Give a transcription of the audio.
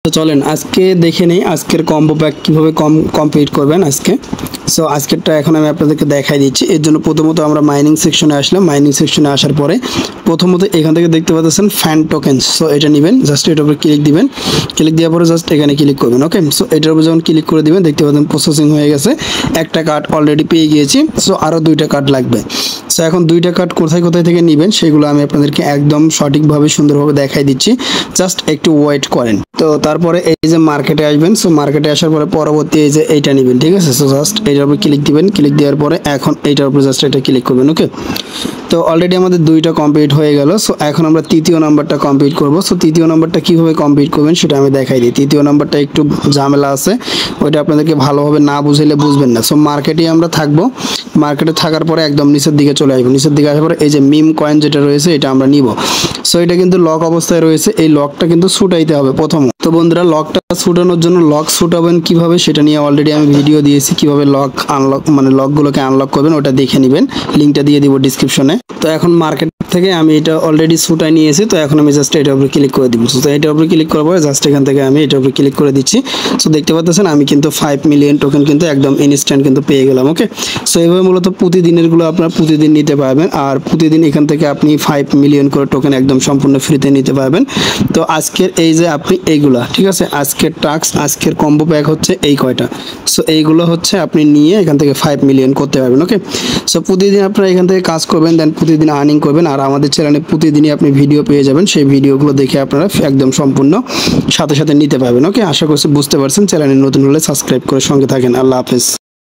তো চলেন আজকে দেখে নেই আজকের কম্বো প্যাক কীভাবে কমপ্লিট করবেন আজকে। সো আজকেরটা এখন আমি আপনাদেরকে দেখাই দিচ্ছি। এর জন্য প্রথমত আমরা মাইনিং সেকশনে আসলাম। মাইনিং সেকশনে আসার পরে প্রথমত এখান থেকে দেখতে পাচ্ছেন ফ্যান টোকেন্স। সো এটা নেবেন, জাস্ট এটার উপরে ক্লিক দিবেন। ক্লিক দেওয়ার পরে জাস্ট এখানে ক্লিক করবেন। ওকে, সো এটার উপরে যখন ক্লিক করে দিবেন দেখতে পাচ্ছেন প্রসেসিং হয়ে গেছে। একটা কার্ড অলরেডি পেয়ে গিয়েছি। সো আরও দুইটা কার্ড লাগবে। সো এখন দুইটা কার্ড কোথায় কোথায় থেকে নেবেন সেগুলো আমি আপনাদেরকে একদম সঠিকভাবে সুন্দরভাবে দেখাই দিচ্ছি। জাস্ট একটু ওয়েট করেন। তো তারপরে এই যে মার্কেটে আসবেন। সো মার্কেটে আসার পরে পরবর্তী এই যে এইটা নেবেন, ঠিক আছে। সো জাস্ট এইটার উপরে ক্লিক দিবেন। ক্লিক দেওয়ার পরে এখন এইটার উপরে জাস্ট এটা ক্লিক করবেন। ওকে, তো অলরেডি আমাদের দুইটা কমপ্লিট হয়ে গেল। সো এখন আমরা তৃতীয় নাম্বারটা কমপ্লিট করব। সো তৃতীয় নাম্বারটা কীভাবে কমপ্লিট করবেন সেটা আমি দেখাই দিই। তৃতীয় নাম্বারটা একটু ঝামেলা আছে, ওইটা আপনাদেরকে ভালোভাবে না বুঝাইলে বুঝবেন না। সো মার্কেটেই আমরা থাকবো। মার্কেটে থাকার পরে একদম নিচের দিকে চলে আসবো। নিচের দিকে আসার পরে এই যে মিম কয়েন যেটা রয়েছে এটা আমরা নিব। সো এটা কিন্তু লক অবস্থায় রয়েছে, এই লকটা কিন্তু ছুটাইতে হবে প্রথম। তো বন্ধুরা লকটা ছুটানোর জন্য লক ছুটাবেন কিভাবে সেটা নিয়ে অলরেডি আমি ভিডিও দিয়েছি, কিভাবে লক আনলক মানে লকগুলোকে আনলক করবেন ওটা দেখে নেবেন, লিঙ্কটা দিয়ে দিব ডিসক্রিপশনে। তো এখন মার্কেট থেকে আমি এটা অলরেডি ছুটাই নিয়েছি। তো এখন আমি জাস্ট এটার উপরে ক্লিক করে দিব। তো এটার উপরে ক্লিক করার পরে জাস্ট এখান থেকে আমি এটার উপরে ক্লিক করে দিচ্ছি। সো দেখতে পাচ্ছেন আমি কিন্তু 5 মিলিয়ন টোকেন কিন্তু একদম ইনস্ট্যান্ট কিন্তু পেয়ে গেলাম। ওকে, সো এইভাবে মূলত প্রতিদিনেরগুলো আপনারা প্রতিদিন নিতে পারবেন, আর প্রতিদিন এখান থেকে আপনি 5 মিলিয়ন করে টোকেন একদম সম্পূর্ণ ফ্রিতে নিতে পারবেন। তো আজকের এই যে আপনি এইগুলা, ঠিক আছে, আজকের টাস্ক আজকের কম্বো প্যাক হচ্ছে এই কয়টা। সো এইগুলো হচ্ছে আপনি নিয়ে এখান থেকে 5 মিলিয়ন করতে পারবেন। ওকে, সো প্রতিদিন আপনারা এখান থেকে কাজ করবেন, দেন প্রতিদিন আর্নিং করবেন। আর আমাদের চ্যানেলে প্রতিদিনই আপনি ভিডিও পেয়ে যাবেন, সেই ভিডিওগুলো দেখে আপনারা একদম সম্পূর্ণ সাথে সাথে নিতে পারবেন। ওকে, আশা করছি বুঝতে পারছেন। চ্যানেলে নতুন হলে সাবস্ক্রাইব করে সঙ্গে থাকেন। আল্লাহ হাফেজ।